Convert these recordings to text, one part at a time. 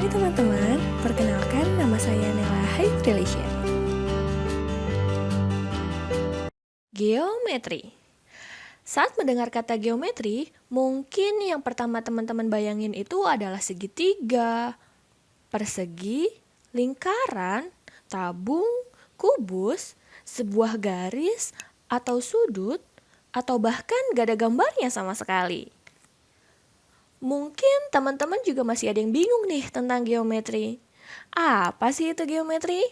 Hai teman-teman, perkenalkan nama saya Nela Haitrilisya. Geometri. Saat mendengar kata geometri, mungkin yang pertama teman-teman bayangin itu adalah segitiga, persegi, lingkaran, tabung, kubus, sebuah garis, atau sudut, atau bahkan gak ada gambarnya sama sekali. Mungkin teman-teman juga masih ada yang bingung nih tentang geometri. Apa sih itu geometri?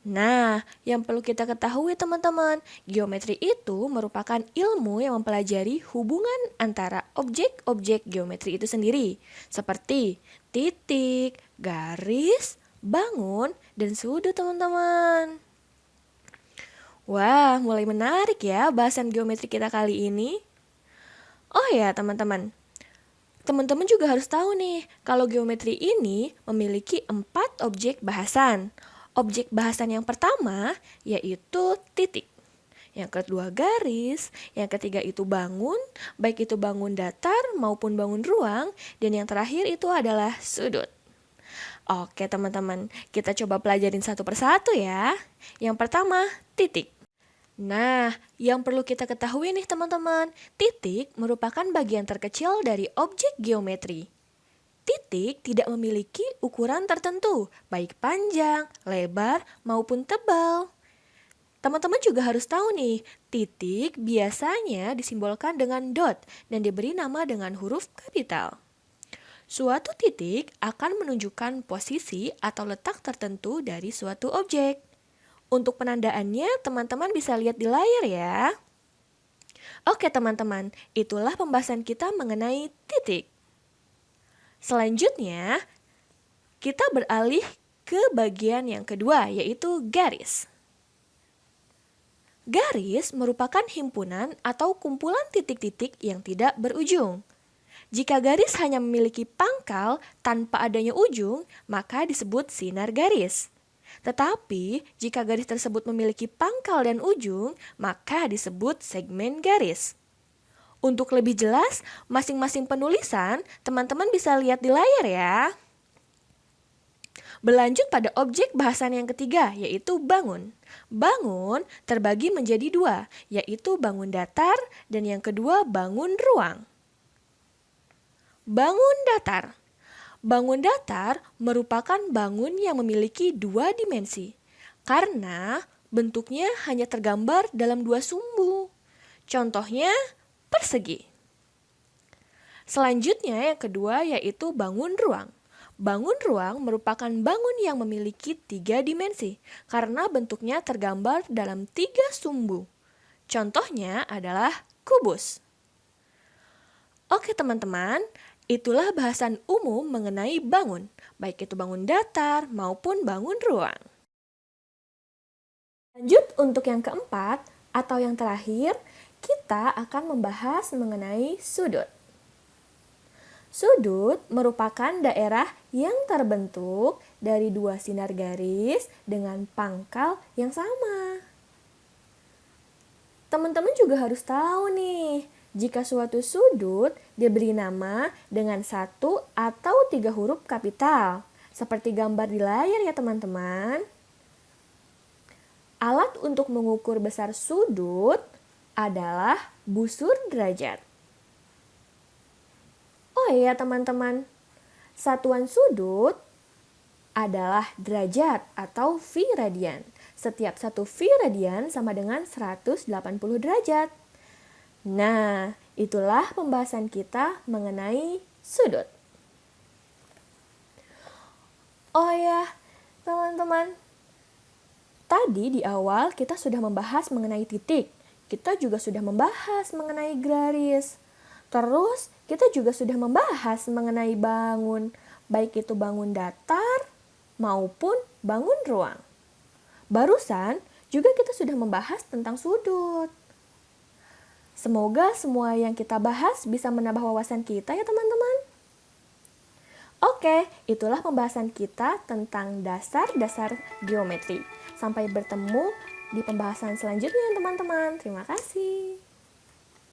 Nah, yang perlu kita ketahui teman-teman, geometri itu merupakan ilmu yang mempelajari hubungan antara objek-objek geometri itu sendiri, seperti titik, garis, bangun, dan sudut teman-teman. Wah, mulai menarik ya bahasan geometri kita kali ini. Oh ya teman-teman, teman-teman juga harus tahu nih, kalau geometri ini memiliki 4 objek bahasan. Objek bahasan yang pertama yaitu titik. Yang kedua garis, yang ketiga itu bangun, baik itu bangun datar maupun bangun ruang, dan yang terakhir itu adalah sudut. Oke teman-teman, kita coba pelajarin satu persatu ya. Yang pertama, titik. Nah, yang perlu kita ketahui nih teman-teman, titik merupakan bagian terkecil dari objek geometri. Titik tidak memiliki ukuran tertentu, baik panjang, lebar, maupun tebal. Teman-teman juga harus tahu nih, titik biasanya disimbolkan dengan dot dan diberi nama dengan huruf kapital. Suatu titik akan menunjukkan posisi atau letak tertentu dari suatu objek. Untuk penandaannya, teman-teman bisa lihat di layar ya. Oke teman-teman, itulah pembahasan kita mengenai titik. Selanjutnya, kita beralih ke bagian yang kedua, yaitu garis. Garis merupakan himpunan atau kumpulan titik-titik yang tidak berujung. Jika garis hanya memiliki pangkal tanpa adanya ujung, maka disebut sinar garis. Tetapi, jika garis tersebut memiliki pangkal dan ujung, maka disebut segmen garis. Untuk lebih jelas, masing-masing penulisan, teman-teman bisa lihat di layar ya. Berlanjut pada objek bahasan yang ketiga, yaitu bangun. Bangun terbagi menjadi 2, yaitu bangun datar dan yang kedua bangun ruang. Bangun datar. Bangun datar merupakan bangun yang memiliki 2 dimensi, karena bentuknya hanya tergambar dalam 2 sumbu. Contohnya, persegi. Selanjutnya yang kedua yaitu bangun ruang. Bangun ruang merupakan bangun yang memiliki 3 dimensi, karena bentuknya tergambar dalam 3 sumbu. Contohnya adalah kubus. Oke teman-teman, itulah bahasan umum mengenai bangun, baik itu bangun datar maupun bangun ruang. Lanjut untuk yang keempat atau yang terakhir, kita akan membahas mengenai sudut. Sudut merupakan daerah yang terbentuk dari 2 sinar garis dengan pangkal yang sama. Teman-teman juga harus tahu nih, jika suatu sudut diberi nama dengan 1 atau 3 huruf kapital, seperti gambar di layar ya teman-teman. Alat untuk mengukur besar sudut adalah busur derajat. Oh iya teman-teman, satuan sudut adalah derajat atau V radian. Setiap 1 V radian sama dengan 180 derajat. Nah, itulah pembahasan kita mengenai sudut. Oh ya, teman-teman. Tadi di awal kita sudah membahas mengenai titik. Kita juga sudah membahas mengenai garis. Terus, kita juga sudah membahas mengenai bangun, baik itu bangun datar maupun bangun ruang. Barusan juga kita sudah membahas tentang sudut. Semoga semua yang kita bahas bisa menambah wawasan kita ya teman-teman. Oke, itulah pembahasan kita tentang dasar-dasar geometri. Sampai bertemu di pembahasan selanjutnya teman-teman. Terima kasih.